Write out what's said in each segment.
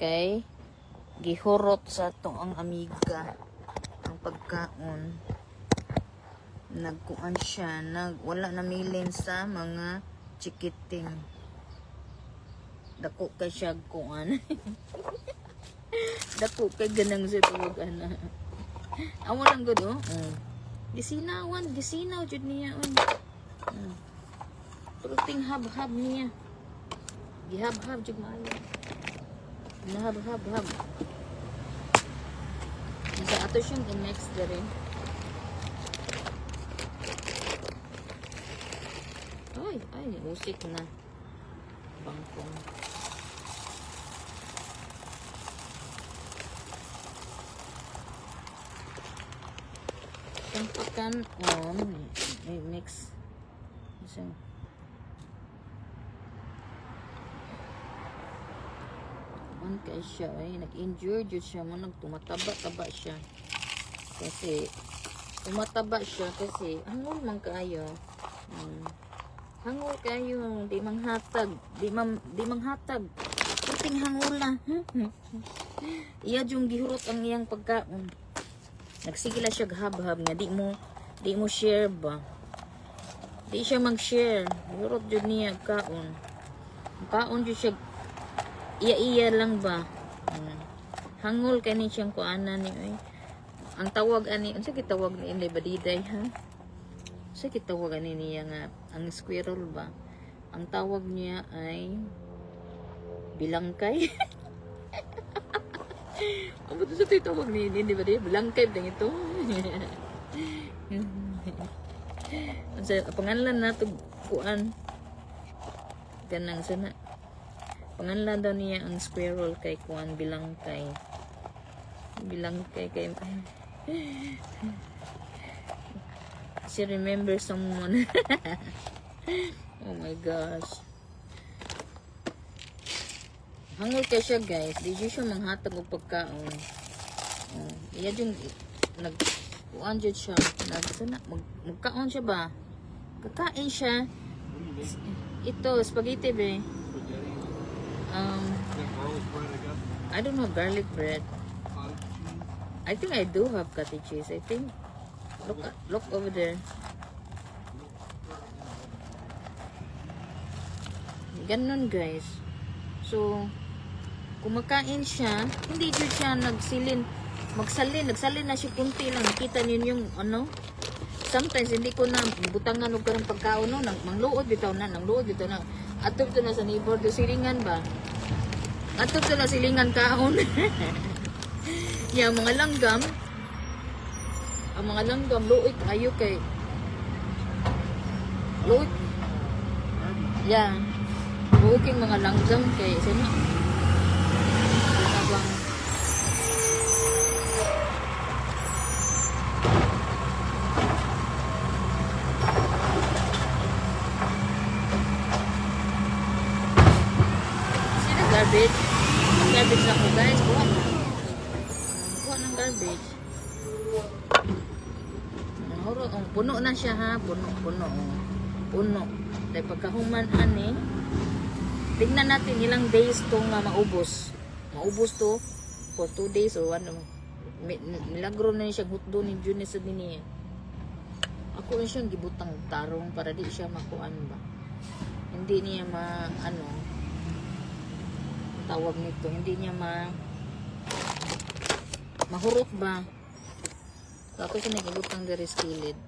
kay gihurot sa to ang amiga ang pagkaon. Nagkuan siya, wala namilin sa mga chikiting. Dako kay siya kuan. Dako kay ganang sa tuwag ana. Amo lang gud oh. Gisinaw jud niya on. Pruting hab-hab niya. Gihab-hab jud maayo. Nahab-hab. Sa ato siyang next dere. Ay, musik na. Bangkong. Tampakan on. Mix. So, kay siya nag-injure jud siya mo nagtumataba-taba siya kasi tumataba siya kasi hangol man kaayo hangol kayo di manghatag puting hangola iya jung gihurot ang iyang pagkaon nagsigila siya hab-hab nga di mo share ba di siya mag-share gihurot jud niya kaon jud siya iya lang ba hangol kani siyang kuanan ni ang tawag ani unsa gitawag ni inday badiday ha unsa gitawag ani niya nga ang squirrel ba ang tawag niya ay bilangkay amo to sa tawag ni inday badiday bilangkay dang ito unsa pangalan nato kuan ganang sana pangalan daw niya ang squirrel kay kuan bilangkay kay she remember someone. Oh my gosh, hangol kay siya guys di siya manghatag og pagkaon iya yung kuan jud siya magkaon siya ba kakain siya ito spaghetti be I don't know garlic bread. I think I do have cottage cheese. I think. Look over there. Ganon guys. So, kumakain siya, hindi siya nagsalin na siya kunti lang. Nakita niyo yung ano? Sometimes hindi ko na butangan og karang pagkaon no, mangluod bitaw na. Atop to na sa neighbor do silingan ba? Atop to na silingan kaon. Yung mga langgam, ang mga langgam luoy kayo kay luoy. Yeah. Luoy kay mga langgam kay sana. Habang garbage na ko guys, kuha ng garbage. Puno na siya ha, puno. Dahil pagkahuman ani, tignan natin ilang days itong maubos to for 2 days o ano, milagro na siya hutdo ni June sa dini. Ako rin siyang gibutang tarong para di siya makuan ba, hindi niya tawag nito, hindi niya mahurot ba. Tapos siya nagibutang dari skilid.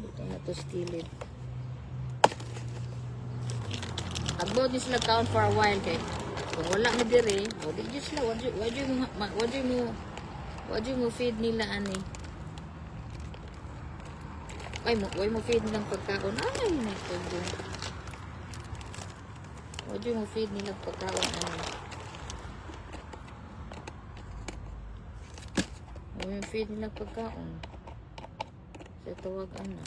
Butang na to skilid. Agbaw din sila count for a while kay kung wala na diri, di dyan sila wadyo mo feed nila ani. Way mo feed nilang pagkaon. Ay, nagtubo. Wadyo mo feed nilang pagkaon ani. Way mo feed nilang pagkaon. Sa tawag ana.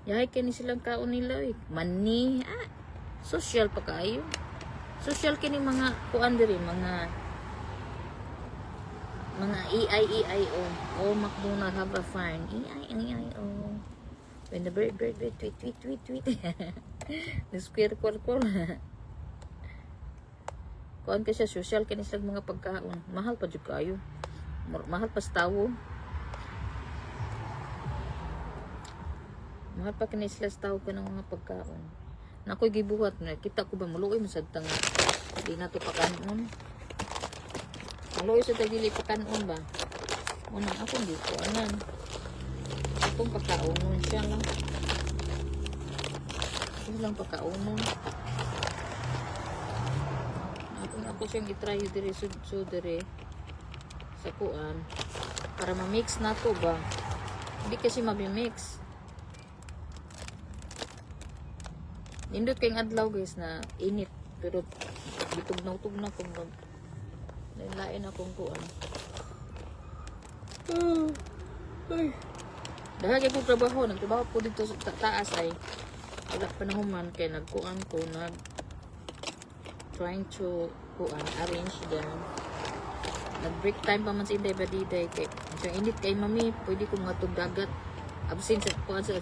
Yahay kini silang kaon nila mani. Social pa kayo. Social kini mga kuan diri, mga Mga E-I-E-I-O. Oh, McDonald have a fine. E-I-E-I-O. When the bird, tweet, tweet, tweet, tweet. The square, kwal. Kuan ka siya, social kinis lang mga pagkaon. Mahal pa jud kayo. Mahal pa sa tawo. Mahal pa kinis lang sa tawo ka ng mga pagkaon. Nakoy gibuhat na. Kita ko ba maluoy mo sa tanga. Di na to pakanon. Maluoy sa tagili pakanon ba? Unang ako di ko anan. Itong pagkaonon siya lang. Ito lang pagkaonon. Ako siyang itry dire so dire sa kuan para ma-mix na to ba. Hindi kasi mabimix. Nindot kayong adlaw guys na init pero bitugnaw-tugnaw kung lain akong kuan. Ay. Dahil kay trabaho, nagtrabaho po dito sa taas ay wala panahuman kay nagkuan ko trying to arrange them. Nag-break time pa man sa Inday Badiday kay so init kay mami, pwede ko nga dagat absent sa kuan sa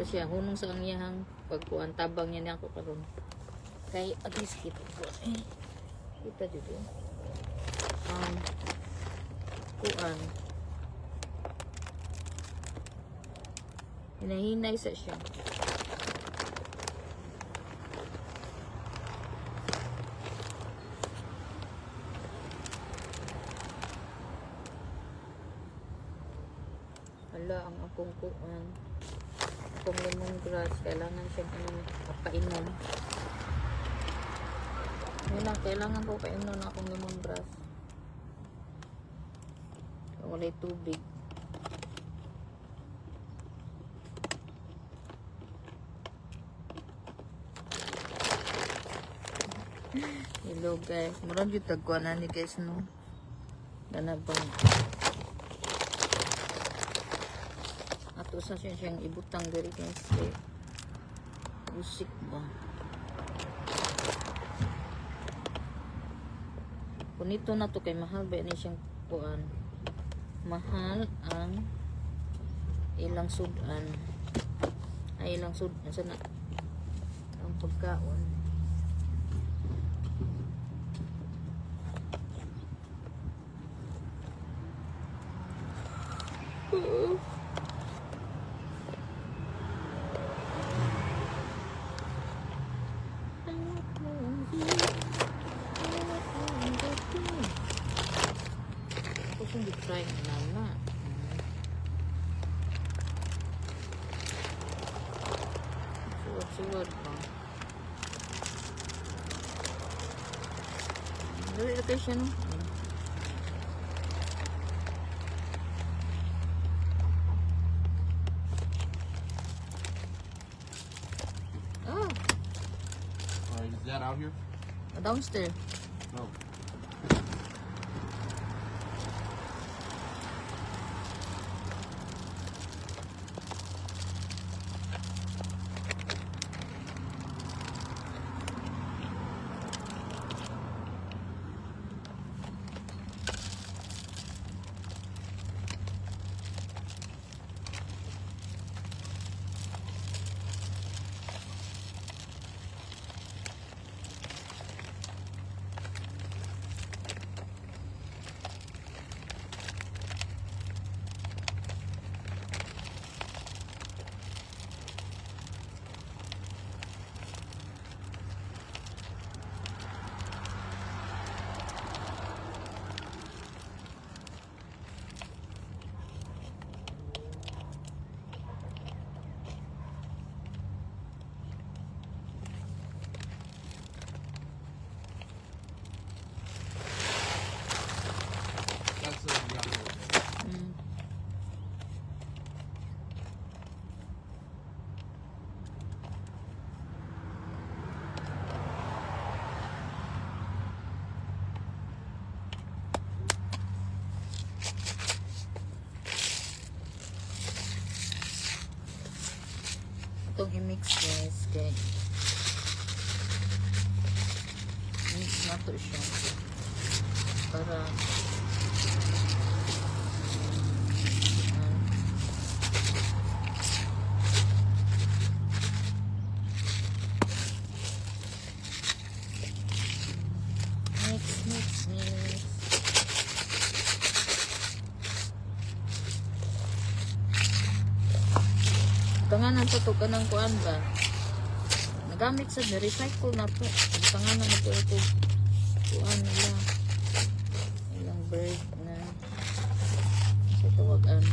siya hunong sa iyang pagkuan tabang niya ako karon kay at least kita ko kita dito kuan hinahinay sa siya. Hala, ang akong kuan. Akong lemongrass. Kailangan siyang painom. Yun lang, kailangan ko painom na akong lemongrass. Walay tubig. Hello guys. Murang yung tagkuan na ni guys no. Danabang. Ato sa siyang ibutang dari guys usik ba kunito na to kay mahal ba ni siyang kuan mahal ang ilang sudan ay ilang sudan sana ang pagkaon Kung di-try na na. Suwad-suwad pa. Dali na kayo siya no? Oh! Is that out here? Downstairs. No. That's the yellow. Itong i-mix guys kay mix na to siya para Mix. Tanganan po ito ka ng kuan ba? Nagamit sa recycle na po. Tanganan na po ito. Kuan nila. Ilang bird na. Kasi tawag ano.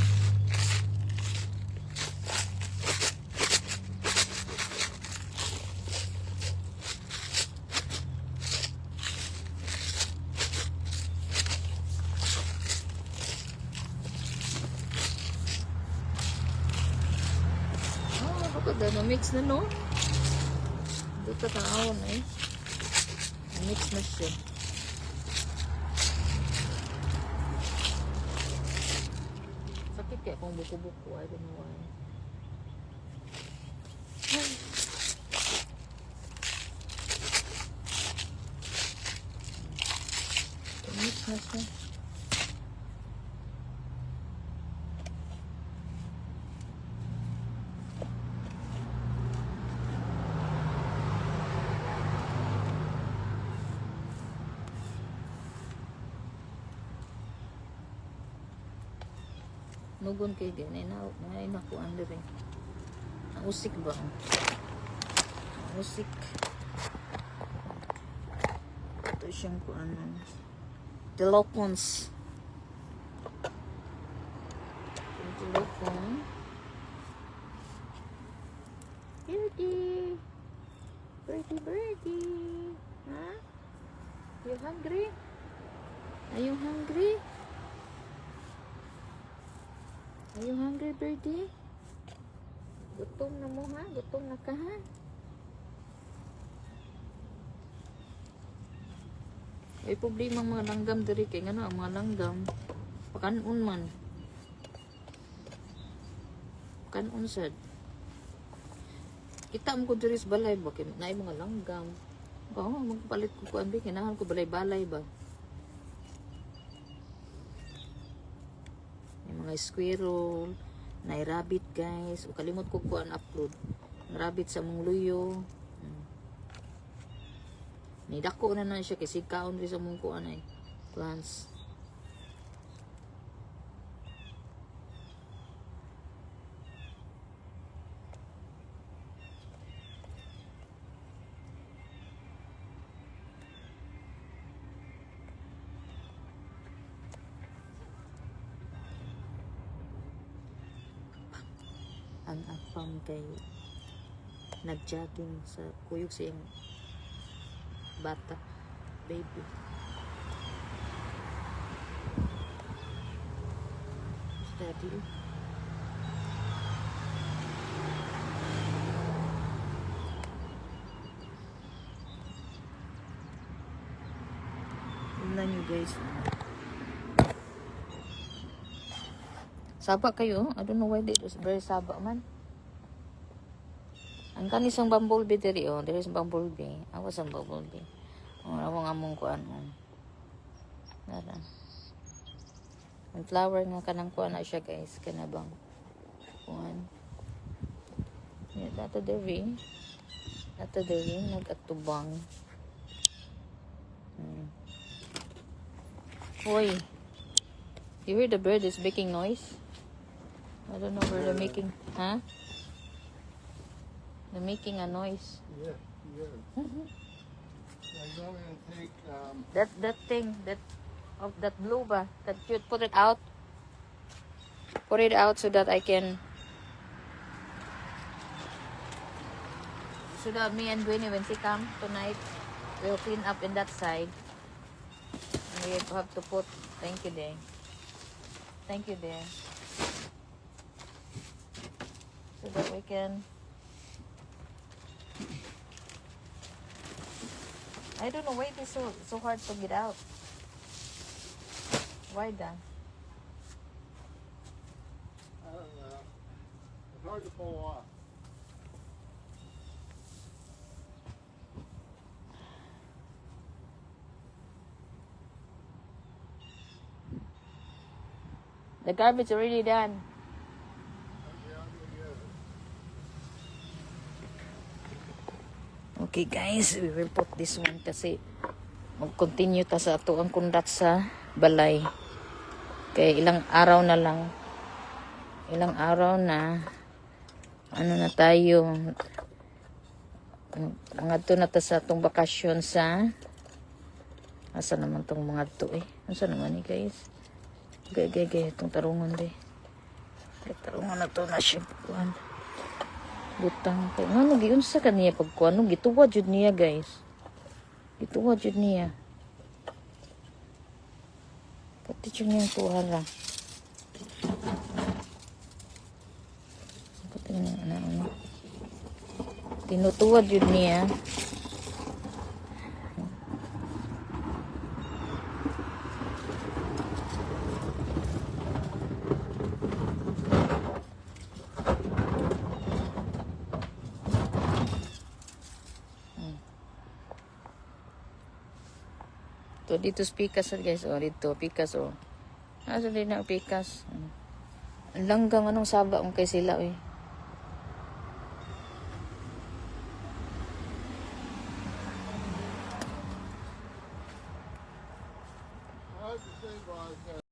Ano, mix na no? Dito ka awon eh. Mix na siya. Sakit kaya kung buko-buko. I don't know why. Mix na siya. Nugon kay din ay nakuan diri. Ang usik ba? Ang usik. Ito siyang kuan. Tilopons. Tilopon. Birdie. Huh? You hungry? Are you hungry? Are you hungry, birdie? Gutom na mo ha? Gutom na ka ha? May problema ang mga langgam diri kay ngano ang mga langgam pakanon man. Kanon sad. Kita mo ko diri sa balay ba kay naay mga langgam. Ba magpalit ko kuan bi kinahan ko balay-balay ba. Mga squirrel, na rabbit guys. O kalimot ko kuan upload. Rabbit sa mong luyo. Nidako na siya kasi kaon rin sa mong kuan ay plants. Ang apam kay nagjogging sa kuyog siyang bata baby. Daddy. Tingnan nyo guys. Saba kayo. I don't know why it was very saba man. Ang kanisang bumblebee diri oh. There is bumblebee. Awas ang bumblebee. Oh, awang among kuan. Nara. Ang flower nga kanang kuan na siya guys. Kanabang kuan. Yeah, dato diri. Dato diri nagatubang. Hoy. You hear the bird is making noise? I don't know where they're making, huh? They're making a noise. Yeah. I'm going to take, That thing, that blue ba? That you put it out. Put it out so that I can. So that me and Winnie, when she come tonight, we'll clean up in that side. And we have to put. Thank you, dear. Thank you, dear. So that we can. I don't know why it is so hard to get out. Why that? I don't know. It's hard to pull off. The garbage already done. Okay guys, we will put this one kasi mag-continue ta sa ato ang kundat sa balay. Kaya ilang araw na lang. Ilang araw na ano na tayo. Mga to na ta sa atong bakasyon sa asa naman tong mga to eh. Asa naman ni guys? Gay itong tarungon de. Tarungon na to na siya kuan. Butang kay ngano giunsa kaniya pagkuan no gituwa jud niya guys. Gituwa jud niya. Pati jud niyang tuwara. Pati na ano. Tinutuwa jud niya. To dito pikas guys, oh dito pikas oh. Asa din na pikas. Ang langgang anong saba kung kay sila eh. Hard to say, boss.